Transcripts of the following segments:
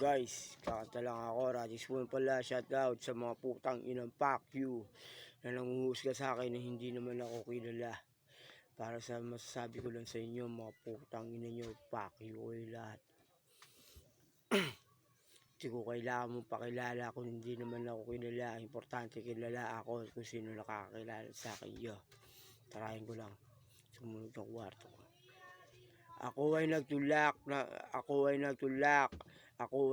Guys, kakanta lang ako. Radix po pala, shoutout sa mga putang inang fuck you na nanguhusga sa akin na hindi naman ako kilala. Para sa masasabi ko lang sa inyo, mga putang ina nyo, fuck you kayo lahat. Hindi ko kailangan mong pakilala kung hindi naman ako kilala. Importante kilala ako kung sino nakakakilala sa akin. Tarahin ko lang. Sumunod ng kwarto ko. Ako ay nagtulak, ako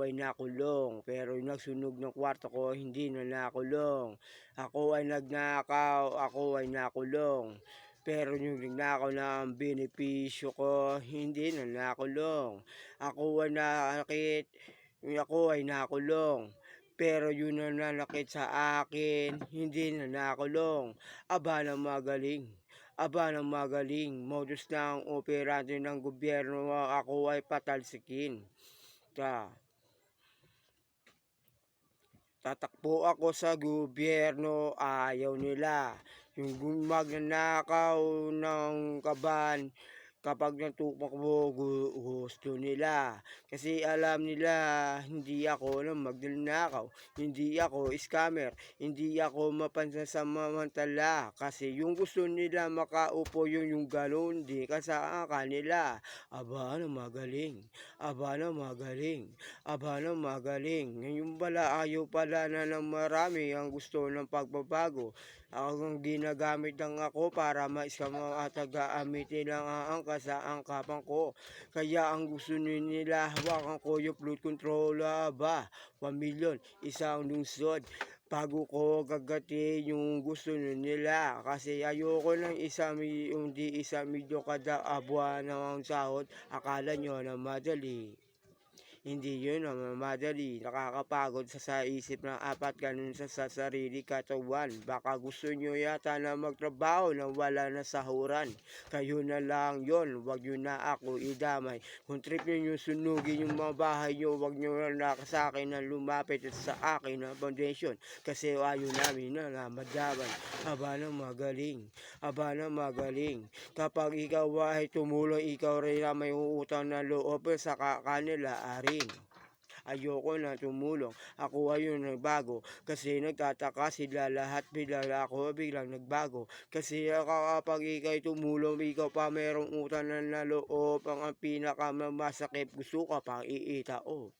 ay nakulong, pero yung nagsunog ng kwarto ko, hindi na nakulong. Ako ay nagnakaw, ako ay nakulong, pero yung nagnakaw ng benepisyo ko, hindi na nakulong. Ako ay nakakit, ako ay nakulong, pero yun na nanakit sa akin, hindi na nakulong. Aba na magaling. Aba ng magaling, modus ng operante ng gobyerno, ako ay patalsikin. Tatakbo ako sa gobyerno, ayaw nila. Yung magnanakaw ng kaban, kapag natupak mo, gusto nila. Kasi alam nila, hindi ako na magnanakaw, hindi ako scammer, hindi ako mapansasamantala. Kasi yung gusto nila makaupo yung ganun, di ka sa kanila. Aba na magaling, aba na magaling, aba na magaling. Ngayon pala, ayaw pala na ng marami ang gusto ng pagbabago. Ang ginagamit lang ako para maiskama at gamitin lang ang kasaangkapan ko. Kaya ang gusto nila, hawakan ko yung flood control ba? 1 million, isang lungsod. Bago ko gagati yung gusto nila. Kasi ayoko ng hindi 1 milyon kada buwan ng sahod. Akala nyo na madali. Hindi yun naman madali, nakakapagod sa isip ng apat ganun sa sarili katawan. Baka gusto nyo yata na magtrabaho na wala na sahuran. Kayo na lang yon, wag nyo na ako idamay. Kung trip nyo yung sunugin yung mga bahay nyo, wag nyo na sa akin na lumapit sa akin na foundation. Kasi ayaw namin na namadaban. Aba na magaling, aba na magaling. Kapag ikaw ay tumulong, ikaw rin na may uutang na loob sa kanila rin. Ayoko na tumulong, ako ay yung nagbago. Kasi nagtataka sila lahat, ako biglang nagbago. Kasi kapag ikaw tumulong, ikaw pa merong utang na loob. Ang pinakamasakit, gusto ka pang iitao.